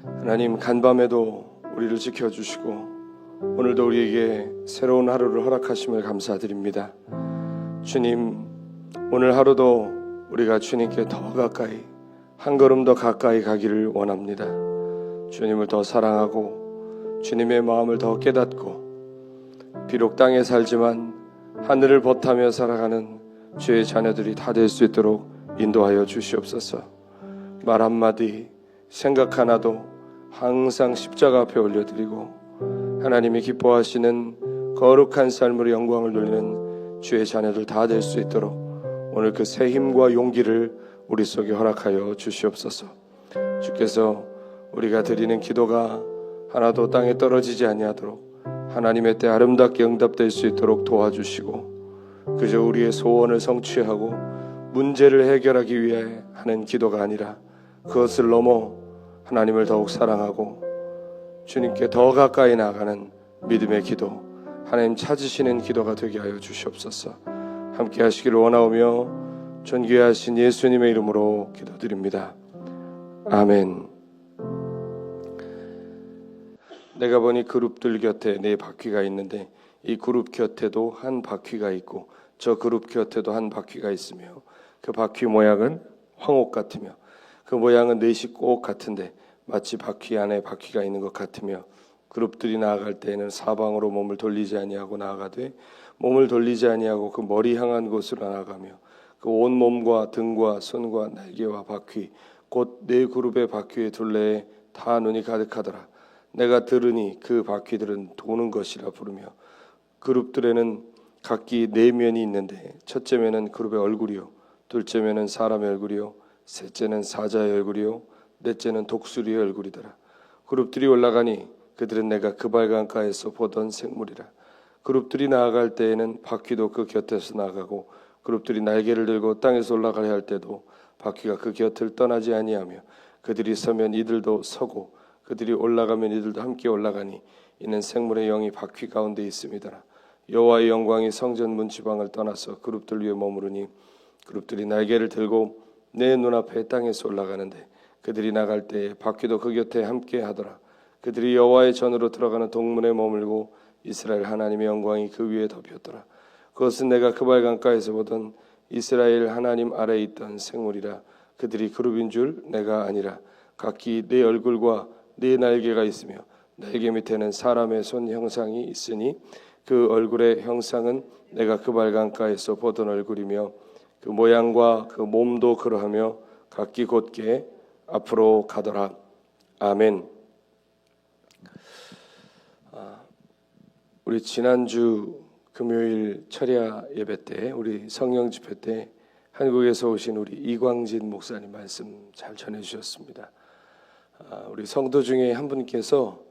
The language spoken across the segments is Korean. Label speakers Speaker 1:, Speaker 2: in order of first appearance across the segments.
Speaker 1: 하나님, 간밤에도 우리를 지켜주시고 오늘도 우리에게 새로운 하루를 허락하심을 감사드립니다. 주님, 오늘 하루도 우리가 주님께 더 가까이, 한 걸음 더 가까이 가기를 원합니다. 주님을 더 사랑하고 주님의 마음을 더 깨닫고, 비록 땅에 살지만 하늘을 벗하며 살아가는 주의 자녀들이 다 될 수 있도록 인도하여 주시옵소서. 말 한마디, 생각 하나도 항상 십자가 앞에 올려드리고 하나님이 기뻐하시는 거룩한 삶으로 영광을 돌리는 주의 자녀들 다 될 수 있도록 오늘 그 새 힘과 용기를 우리 속에 허락하여 주시옵소서. 주께서 우리가 드리는 기도가 하나도 땅에 떨어지지 아니하도록 하나님의 때 아름답게 응답될 수 있도록 도와주시고, 그저 우리의 소원을 성취하고 문제를 해결하기 위해 하는 기도가 아니라 그것을 넘어 하나님을 더욱 사랑하고 주님께 더 가까이 나아가는 믿음의 기도, 하나님 찾으시는 기도가 되게 하여 주시옵소서. 함께 하시기를 원하오며 존귀하신 예수님의 이름으로 기도드립니다. 아멘. 내가 보니 그룹들 곁에 네 바퀴가 있는데 이 그룹 곁에도 한 바퀴가 있고 저 그룹 곁에도 한 바퀴가 있으며 그 바퀴 모양은 황옥 같으며 그 모양은 넷이 꼭 같은데 마치 바퀴 안에 바퀴가 있는 것 같으며, 그룹들이 나아갈 때에는 사방으로 몸을 돌리지 아니하고 나아가되 몸을 돌리지 아니하고 그 머리 향한 곳으로 나아가며 그 온 몸과 등과 손과 날개와 바퀴 곧 네 그룹의 바퀴의 둘레에 다 눈이 가득하더라. 내가 들으니 그 바퀴들은 도는 것이라 부르며, 그룹들에는 각기 네 면이 있는데 첫째 면은 그룹의 얼굴이요, 둘째 면은 사람의 얼굴이요, 셋째는 사자의 얼굴이요, 넷째는 독수리의 얼굴이더라. 그룹들이 올라가니 그들은 내가 그 발강가에서 보던 생물이라. 그룹들이 나아갈 때에는 바퀴도 그 곁에서 나가고 그룹들이 날개를 들고 땅에서 올라가려 할 때도 바퀴가 그 곁을 떠나지 아니하며, 그들이 서면 이들도 서고 그들이 올라가면 이들도 함께 올라가니 이는 생물의 영이 바퀴 가운데 있음이더라. 여호와의 영광이 성전 문지방을 떠나서 그룹들 위에 머무르니 그룹들이 날개를 들고 내 눈앞에 땅에서 올라가는데 그들이 나갈 때에 바퀴도 그 곁에 함께 하더라. 그들이 여호와의 전으로 들어가는 동문에 머물고 이스라엘 하나님의 영광이 그 위에 덮였더라. 그것은 내가 그 발강가에서 보던 이스라엘 하나님 아래에 있던 생물이라. 그들이 그룹인 줄 내가 아니라 각기 네 얼굴과 네 날개가 있으며 날개 밑에는 사람의 손 형상이 있으니 그 얼굴의 형상은 내가 그 발강가에서 보던 얼굴이며 그 모양과 그 몸도 그러하며 각기 곧게 앞으로 가더라. 아멘. 우리 지난주 금요일 철야 예배 때, 우리 성령 집회 때 한국에서 오신 우리 이광진 목사님 말씀 잘 전해주셨습니다. 우리 성도 중에 한 분께서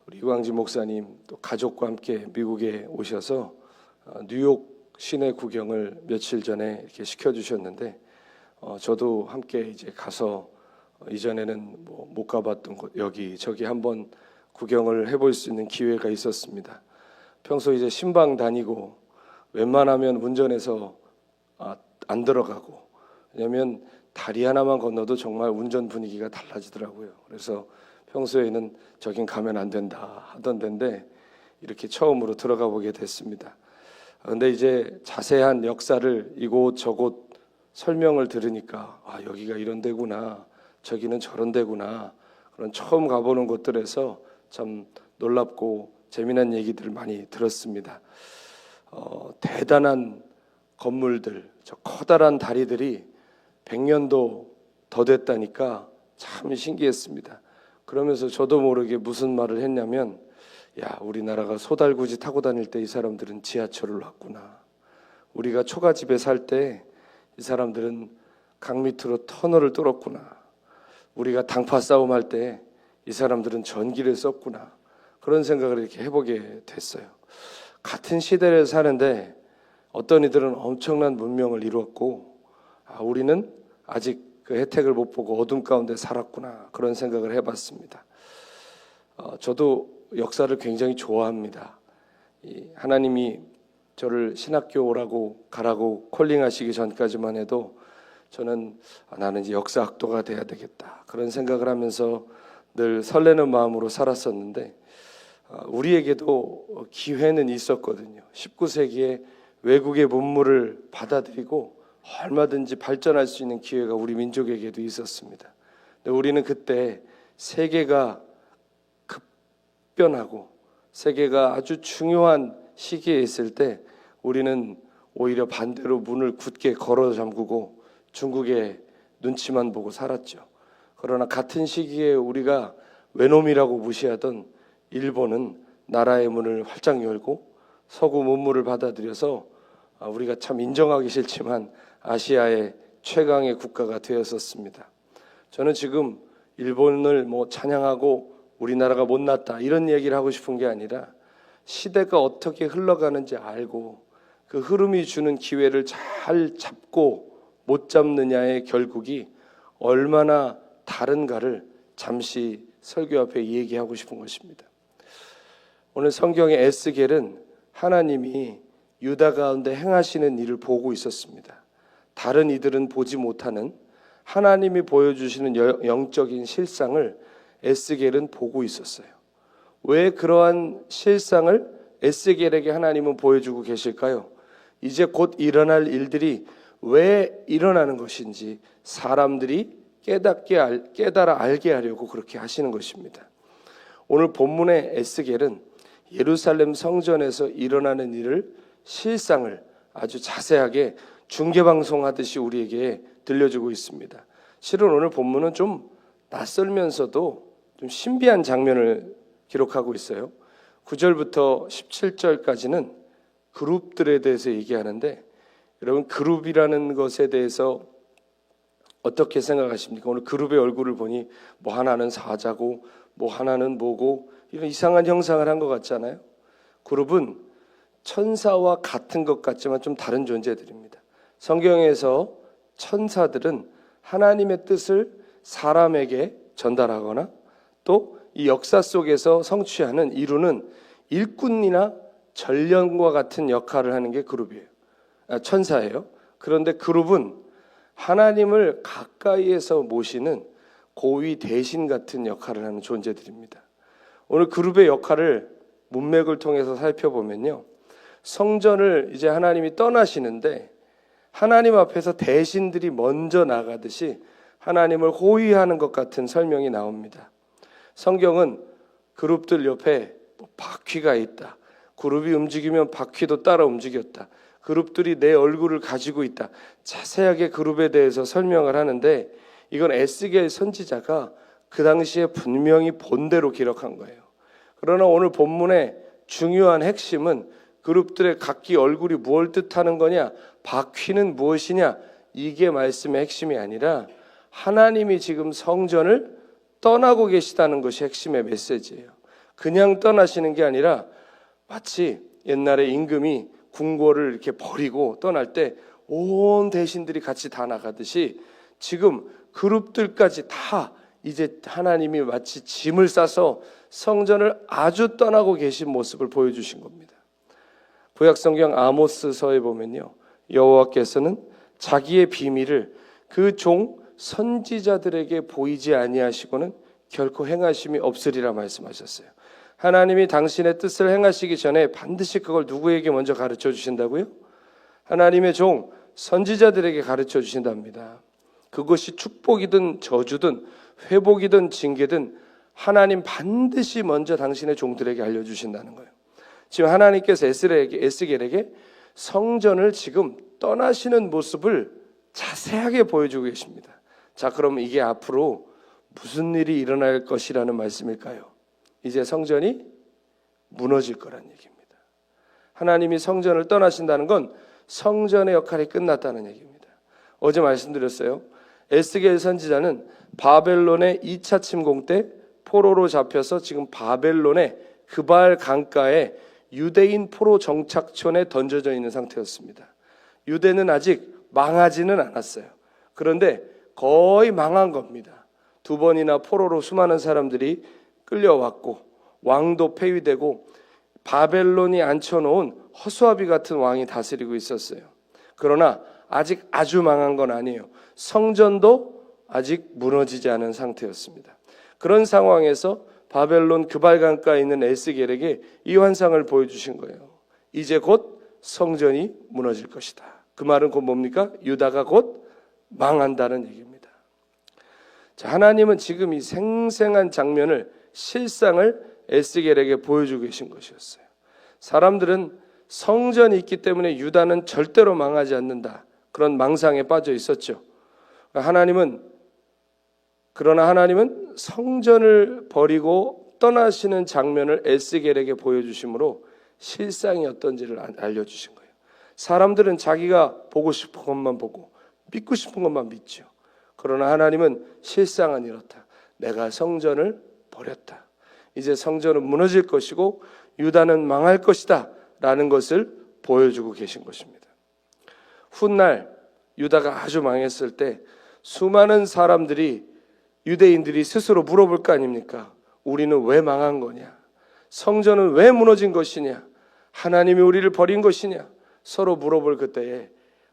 Speaker 1: 우리 이광진 목사님 또 가족과 함께 미국에 오셔서 뉴욕 시내 구경을 며칠 전에 이렇게 시켜주셨는데, 저도 함께 이제 가서 이전에는 못 가봤던 곳 여기 저기 한번 구경을 해볼 수 있는 기회가 있었습니다. 평소 이제 신방 다니고 웬만하면 운전해서 안 들어가고, 왜냐하면 다리 하나만 건너도 정말 운전 분위기가 달라지더라고요. 그래서 평소에는 저긴 가면 안 된다 하던 데인데 이렇게 처음으로 들어가 보게 됐습니다. 그런데 이제 자세한 역사를 이곳 저곳 설명을 들으니까 여기가 이런 데구나, 저기는 저런 데구나, 그런 처음 가보는 곳들에서 참 놀랍고 재미난 얘기들을 많이 들었습니다. 대단한 건물들, 저 커다란 다리들이 100년도 더 됐다니까 참 신기했습니다. 그러면서 저도 모르게 무슨 말을 했냐면, 야, 우리나라가 소달구지 타고 다닐 때 이 사람들은 지하철을 왔구나. 우리가 초가집에 살 때 이 사람들은 강 밑으로 터널을 뚫었구나. 우리가 당파 싸움할 때 이 사람들은 전기를 썼구나. 그런 생각을 이렇게 해보게 됐어요. 같은 시대를 사는데 어떤 이들은 엄청난 문명을 이루었고, 우리는 아직 그 혜택을 못 보고 어둠 가운데 살았구나, 그런 생각을 해봤습니다. 저도 역사를 굉장히 좋아합니다. 하나님이 저를 신학교 오라고 가라고 콜링하시기 전까지만 해도 저는 나는 이제 역사학도가 돼야 되겠다, 그런 생각을 하면서 늘 설레는 마음으로 살았었는데 우리에게도 기회는 있었거든요. 19세기에 외국의 문물을 받아들이고 얼마든지 발전할 수 있는 기회가 우리 민족에게도 있었습니다. 근데 우리는 그때 세계가 급변하고 세계가 아주 중요한 시기에 있을 때 우리는 오히려 반대로 문을 굳게 걸어 잠그고 중국의 눈치만 보고 살았죠. 그러나 같은 시기에 우리가 외놈이라고 무시하던 일본은 나라의 문을 활짝 열고 서구 문물을 받아들여서 우리가 참 인정하기 싫지만 아시아의 최강의 국가가 되었었습니다. 저는 지금 일본을 찬양하고 우리나라가 못났다 이런 얘기를 하고 싶은 게 아니라 시대가 어떻게 흘러가는지 알고 그 흐름이 주는 기회를 잘 잡고 못 잡느냐의 결국이 얼마나 다른가를 잠시 설교 앞에 얘기하고 싶은 것입니다. 오늘 성경의 에스겔은 하나님이 유다 가운데 행하시는 일을 보고 있었습니다. 다른 이들은 보지 못하는 하나님이 보여주시는 영적인 실상을 에스겔은 보고 있었어요. 왜 그러한 실상을 에스겔에게 하나님은 보여주고 계실까요? 이제 곧 일어날 일들이 왜 일어나는 것인지 사람들이 깨달아 알게 하려고 그렇게 하시는 것입니다. 오늘 본문의 에스겔은 예루살렘 성전에서 일어나는 일을 실상을 아주 자세하게 중계방송하듯이 우리에게 들려주고 있습니다. 실은 오늘 본문은 좀 낯설면서도 좀 신비한 장면을 기록하고 있어요. 9절부터 17절까지는 그룹들에 대해서 얘기하는데 여러분 그룹이라는 것에 대해서 어떻게 생각하십니까? 오늘 그룹의 얼굴을 보니 뭐 하나는 사자고 뭐 하나는 뭐고 이런 이상한 형상을 한 것 같잖아요. 그룹은 천사와 같은 것 같지만 좀 다른 존재들입니다. 성경에서 천사들은 하나님의 뜻을 사람에게 전달하거나 또 이 역사 속에서 성취하는 이루는 일꾼이나 전령과 같은 역할을 하는 게 그룹이에요. 천사예요. 그런데 그룹은 하나님을 가까이에서 모시는 고위 대신 같은 역할을 하는 존재들입니다. 오늘 그룹의 역할을 문맥을 통해서 살펴보면요, 성전을 이제 하나님이 떠나시는데 하나님 앞에서 대신들이 먼저 나가듯이 하나님을 호위하는 것 같은 설명이 나옵니다. 성경은 그룹들 옆에 바퀴가 있다, 그룹이 움직이면 바퀴도 따라 움직였다, 그룹들이 내 얼굴을 가지고 있다, 자세하게 그룹에 대해서 설명을 하는데 이건 에스겔 선지자가 그 당시에 분명히 본대로 기록한 거예요. 그러나 오늘 본문의 중요한 핵심은 그룹들의 각기 얼굴이 무엇을 뜻하는 거냐, 바퀴는 무엇이냐, 이게 말씀의 핵심이 아니라 하나님이 지금 성전을 떠나고 계시다는 것이 핵심의 메시지예요. 그냥 떠나시는 게 아니라 마치 옛날에 임금이 궁궐을 이렇게 버리고 떠날 때 온 대신들이 같이 다 나가듯이 지금 그룹들까지 다 이제 하나님이 마치 짐을 싸서 성전을 아주 떠나고 계신 모습을 보여주신 겁니다. 구약성경 아모스서에 보면요, 여호와께서는 자기의 비밀을 그 종 선지자들에게 보이지 아니하시고는 결코 행하심이 없으리라 말씀하셨어요. 하나님이 당신의 뜻을 행하시기 전에 반드시 그걸 누구에게 먼저 가르쳐 주신다고요? 하나님의 종 선지자들에게 가르쳐 주신답니다. 그것이 축복이든 저주든 회복이든 징계든 하나님 반드시 먼저 당신의 종들에게 알려주신다는 거예요. 지금 하나님께서 에스겔에게 성전을 지금 떠나시는 모습을 자세하게 보여주고 계십니다. 자, 그럼 이게 앞으로 무슨 일이 일어날 것이라는 말씀일까요? 이제 성전이 무너질 거란 얘기입니다. 하나님이 성전을 떠나신다는 건 성전의 역할이 끝났다는 얘기입니다. 어제 말씀드렸어요. 에스겔 선지자는 바벨론의 2차 침공 때 포로로 잡혀서 지금 바벨론의 그발 강가에 유대인 포로 정착촌에 던져져 있는 상태였습니다. 유대는 아직 망하지는 않았어요. 그런데 거의 망한 겁니다. 2번이나 포로로 수많은 사람들이 끌려왔고 왕도 폐위되고 바벨론이 앉혀놓은 허수아비 같은 왕이 다스리고 있었어요. 그러나 아직 아주 망한 건 아니에요. 성전도 아직 무너지지 않은 상태였습니다. 그런 상황에서 바벨론 그발강가에 있는 에스겔에게 이 환상을 보여주신 거예요. 이제 곧 성전이 무너질 것이다. 그 말은 곧 뭡니까? 유다가 곧 망한다는 얘기입니다. 자, 하나님은 지금 이 생생한 장면을, 실상을 에스겔에게 보여주고 계신 것이었어요. 사람들은 성전이 있기 때문에 유다는 절대로 망하지 않는다, 그런 망상에 빠져 있었죠. 그러나 하나님은 성전을 버리고 떠나시는 장면을 에스겔에게 보여주심으로 실상이 어떤지를 알려주신 거예요. 사람들은 자기가 보고 싶은 것만 보고 믿고 싶은 것만 믿죠. 그러나 하나님은 실상은 이렇다. 내가 성전을 버렸다. 이제 성전은 무너질 것이고 유다는 망할 것이다 라는 것을 보여주고 계신 것입니다. 훗날 유다가 아주 망했을 때 수많은 사람들이, 유대인들이 스스로 물어볼 거 아닙니까? 우리는 왜 망한 거냐? 성전은 왜 무너진 것이냐? 하나님이 우리를 버린 것이냐? 서로 물어볼 그때에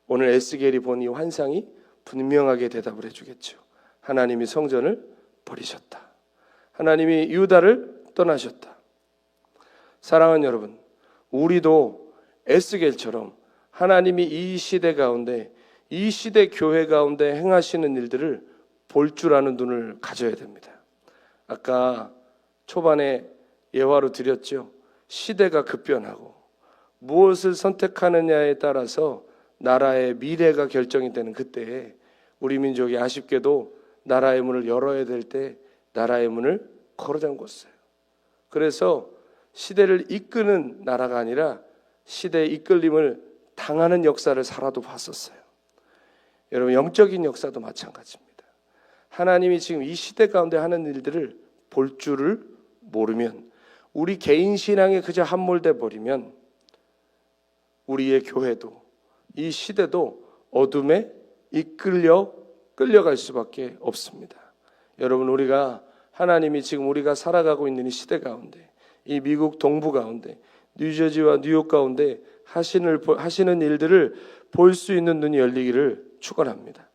Speaker 1: 오늘 에스겔이 본 이 환상이 분명하게 대답을 해주겠죠. 하나님이 성전을 버리셨다. 하나님이 유다를 떠나셨다. 사랑하는 여러분, 우리도 에스겔처럼 하나님이 이 시대 가운데, 이 시대 교회 가운데 행하시는 일들을 볼 줄 아는 눈을 가져야 됩니다. 아까 초반에 예화로 드렸죠. 시대가 급변하고 무엇을 선택하느냐에 따라서 나라의 미래가 결정이 되는 그때에 우리 민족이 아쉽게도 나라의 문을 열어야 될 때 나라의 문을 걸어 잠궜어요. 그래서 시대를 이끄는 나라가 아니라 시대의 이끌림을 당하는 역사를 살아도 봤었어요. 여러분, 영적인 역사도 마찬가지입니다. 하나님이 지금 이 시대 가운데 하는 일들을 볼 줄을 모르면, 우리 개인 신앙에 그저 함몰돼 버리면 우리의 교회도 이 시대도 어둠에 끌려갈 수밖에 없습니다. 여러분, 우리가 하나님이 지금 우리가 살아가고 있는 이 시대 가운데, 이 미국 동부 가운데, 뉴저지와 뉴욕 가운데 하시는 일들을 볼 수 있는 눈이 열리기를 축원합니다.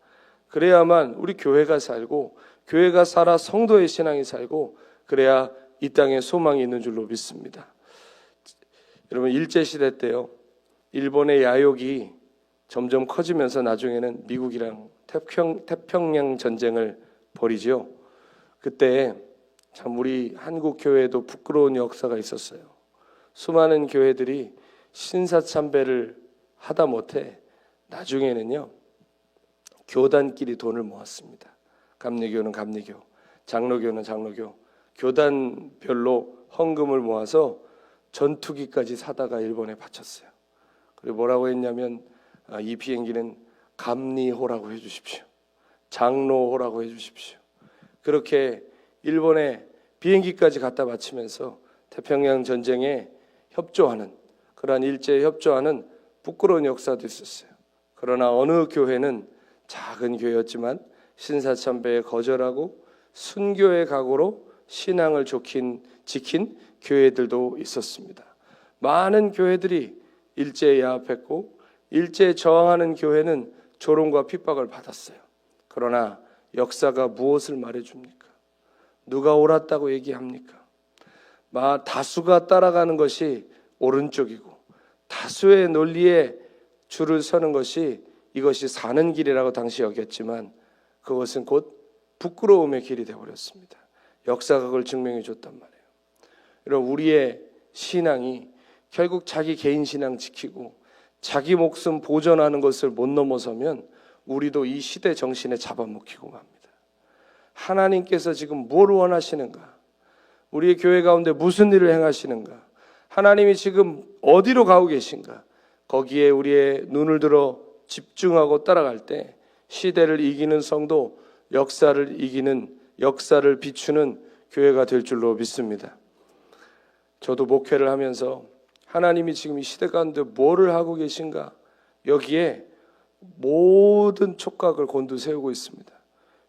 Speaker 1: 그래야만 우리 교회가 살고, 교회가 살아 성도의 신앙이 살고, 그래야 이 땅에 소망이 있는 줄로 믿습니다. 여러분, 일제시대 때요, 일본의 야욕이 점점 커지면서 나중에는 미국이랑 태평양 전쟁을 벌이죠. 그때 참 우리 한국 교회도 부끄러운 역사가 있었어요. 수많은 교회들이 신사참배를 하다 못해 나중에는요, 교단끼리 돈을 모았습니다. 감리교는 감리교, 장로교는 장로교, 교단별로 헌금을 모아서 전투기까지 사다가 일본에 바쳤어요. 그리고 뭐라고 했냐면, 이 비행기는 감리호라고 해주십시오, 장로호라고 해주십시오. 그렇게 일본에 비행기까지 갖다 바치면서 태평양 전쟁에 협조하는, 그러한 일제에 협조하는 부끄러운 역사도 있었어요. 그러나 어느 교회는, 작은 교회였지만 신사참배에 거절하고 순교의 각오로 신앙을 지킨 교회들도 있었습니다. 많은 교회들이 일제에 야합했고, 일제에 저항하는 교회는 조롱과 핍박을 받았어요. 그러나 역사가 무엇을 말해줍니까? 누가 옳았다고 얘기합니까? 다수가 따라가는 것이 오른쪽이고, 다수의 논리에 줄을 서는 것이, 이것이 사는 길이라고 당시 여겼지만 그것은 곧 부끄러움의 길이 되어버렸습니다. 역사가 그걸 증명해 줬단 말이에요. 여러분, 우리의 신앙이 결국 자기 개인 신앙 지키고 자기 목숨 보존하는 것을 못 넘어서면 우리도 이 시대 정신에 잡아먹히고 맙니다. 하나님께서 지금 뭘 원하시는가? 우리의 교회 가운데 무슨 일을 행하시는가? 하나님이 지금 어디로 가고 계신가? 거기에 우리의 눈을 들어 집중하고 따라갈 때 시대를 이기는 성도, 역사를 비추는 교회가 될 줄로 믿습니다. 저도 목회를 하면서 하나님이 지금 이 시대 가운데 뭐를 하고 계신가? 여기에 모든 촉각을 곤두세우고 있습니다.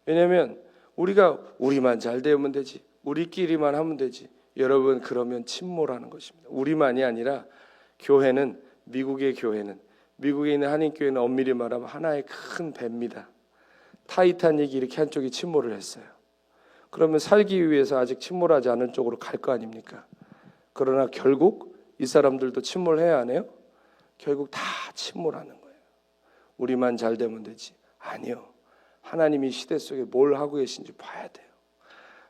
Speaker 1: 왜냐하면 우리가 우리만 잘 되면 되지, 우리끼리만 하면 되지. 여러분, 그러면 침몰하는 것입니다. 우리만이 아니라 교회는, 미국의 교회는, 미국에 있는 한인교회는 엄밀히 말하면 하나의 큰 배입니다. 타이타닉이 이렇게 한쪽이 침몰을 했어요. 그러면 살기 위해서 아직 침몰하지 않은 쪽으로 갈 거 아닙니까? 그러나 결국 이 사람들도 침몰해야 하네요. 결국 다 침몰하는 거예요. 우리만 잘 되면 되지. 아니요. 하나님이 시대 속에 뭘 하고 계신지 봐야 돼요.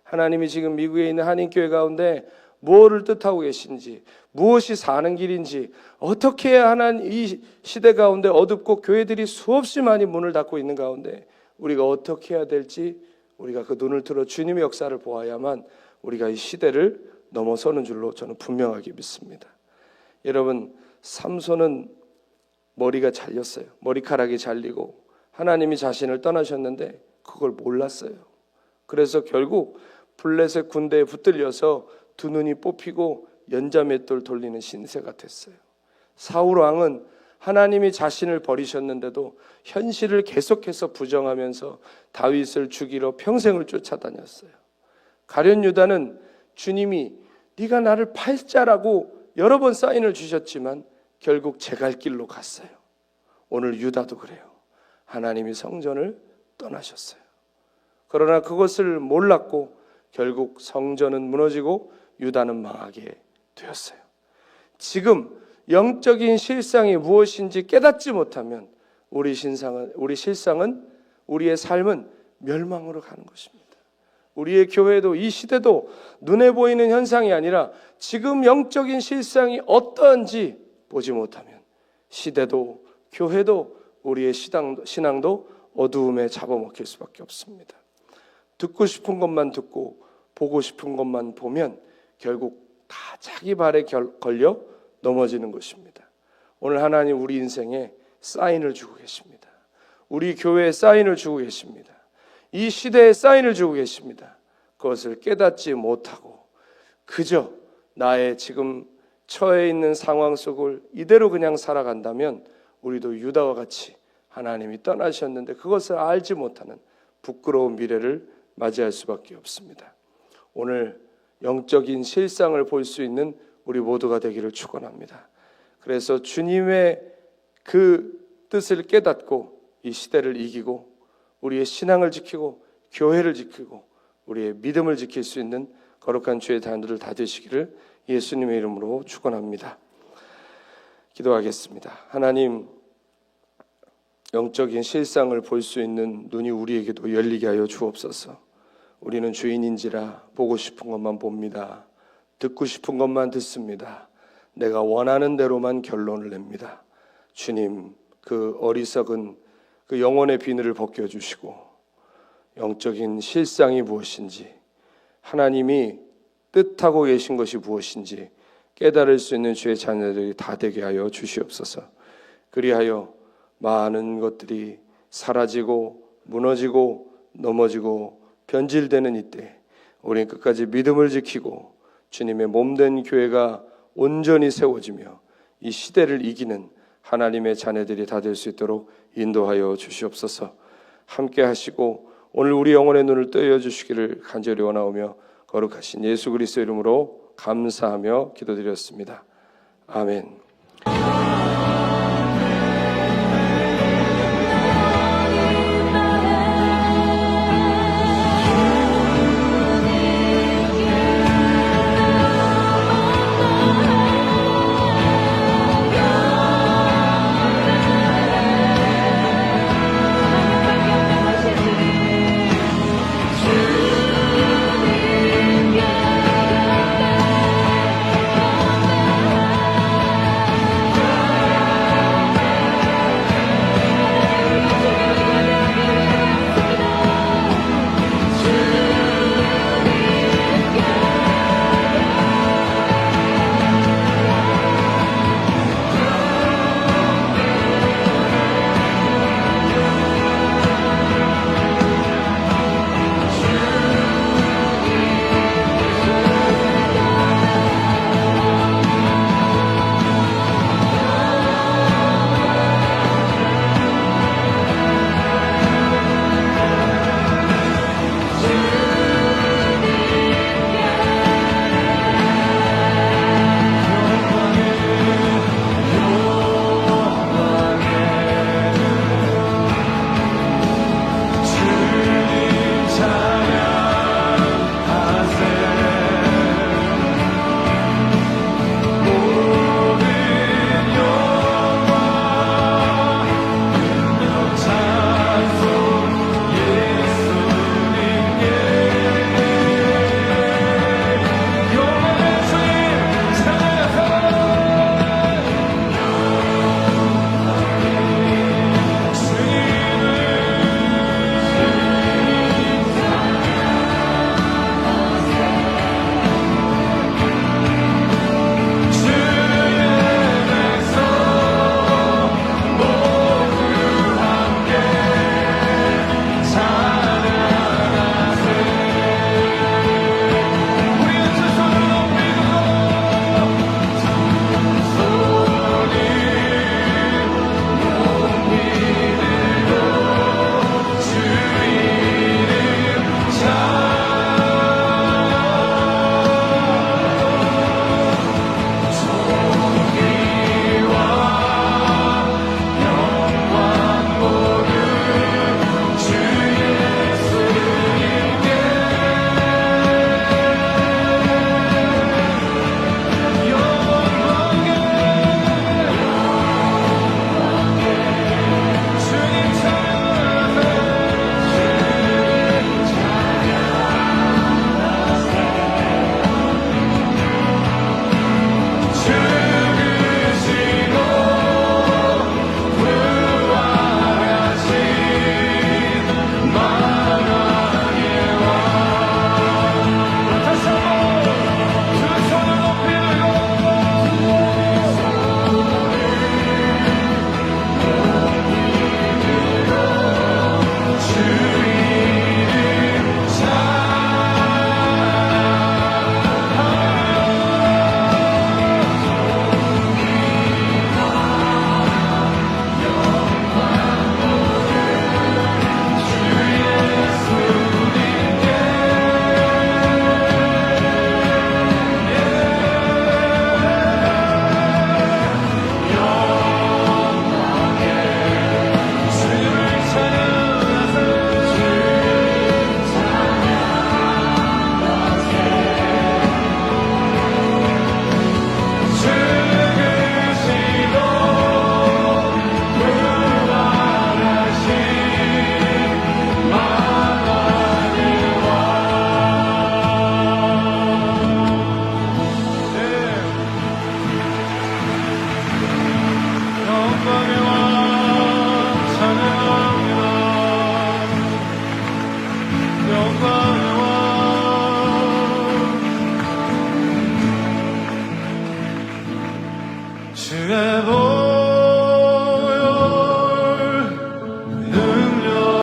Speaker 1: 하나님이 지금 미국에 있는 한인교회 가운데 무엇을 뜻하고 계신지, 무엇이 사는 길인지, 어떻게 해야 하나님 이 시대 가운데 어둡고 교회들이 수없이 많이 문을 닫고 있는 가운데 우리가 어떻게 해야 될지 우리가 그 눈을 들어 주님의 역사를 보아야만 우리가 이 시대를 넘어서는 줄로 저는 분명하게 믿습니다. 여러분, 삼손은 머리가 잘렸어요. 머리카락이 잘리고 하나님이 자신을 떠나셨는데 그걸 몰랐어요. 그래서 결국 블레셋 군대에 붙들려서 두 눈이 뽑히고 연자맷돌 돌리는 신세가 됐어요. 사울 왕은 하나님이 자신을 버리셨는데도 현실을 계속해서 부정하면서 다윗을 죽이러 평생을 쫓아다녔어요. 가룟 유다는 주님이 네가 나를 팔자라고 여러 번 사인을 주셨지만 결국 제 갈 길로 갔어요. 오늘 유다도 그래요. 하나님이 성전을 떠나셨어요. 그러나 그것을 몰랐고 결국 성전은 무너지고 유다는 망하게 되었어요. 지금 영적인 실상이 무엇인지 깨닫지 못하면 우리 실상은 우리의 삶은 멸망으로 가는 것입니다. 우리의 교회도 이 시대도 눈에 보이는 현상이 아니라 지금 영적인 실상이 어떠한지 보지 못하면 시대도 교회도 우리의 신앙도 어두움에 잡아먹힐 수밖에 없습니다. 듣고 싶은 것만 듣고 보고 싶은 것만 보면 결국 다 자기 발에 걸려 넘어지는 것입니다. 오늘 하나님 우리 인생에 사인을 주고 계십니다. 우리 교회에 사인을 주고 계십니다. 이 시대에 사인을 주고 계십니다. 그것을 깨닫지 못하고 그저 나의 지금 처해 있는 상황 속을 이대로 그냥 살아간다면 우리도 유다와 같이 하나님이 떠나셨는데 그것을 알지 못하는 부끄러운 미래를 맞이할 수밖에 없습니다. 오늘 영적인 실상을 볼 수 있는 우리 모두가 되기를 축원합니다. 그래서 주님의 그 뜻을 깨닫고 이 시대를 이기고 우리의 신앙을 지키고 교회를 지키고 우리의 믿음을 지킬 수 있는 거룩한 주의 자녀들 다 되시기를 예수님의 이름으로 축원합니다. 기도하겠습니다. 하나님, 영적인 실상을 볼 수 있는 눈이 우리에게도 열리게 하여 주옵소서. 우리는 주인인지라 보고 싶은 것만 봅니다. 듣고 싶은 것만 듣습니다. 내가 원하는 대로만 결론을 냅니다. 주님, 그 어리석은 그 영혼의 비늘을 벗겨주시고 영적인 실상이 무엇인지 하나님이 뜻하고 계신 것이 무엇인지 깨달을 수 있는 주의 자녀들이 다 되게 하여 주시옵소서. 그리하여 많은 것들이 사라지고 무너지고 넘어지고 변질되는 이때 우리는 끝까지 믿음을 지키고 주님의 몸된 교회가 온전히 세워지며 이 시대를 이기는 하나님의 자녀들이 다 될 수 있도록 인도하여 주시옵소서. 함께 하시고 오늘 우리 영혼의 눈을 뜨여 주시기를 간절히 원하오며 거룩하신 예수 그리스도 이름으로 감사하며 기도드렸습니다. 아멘.
Speaker 2: 주의 보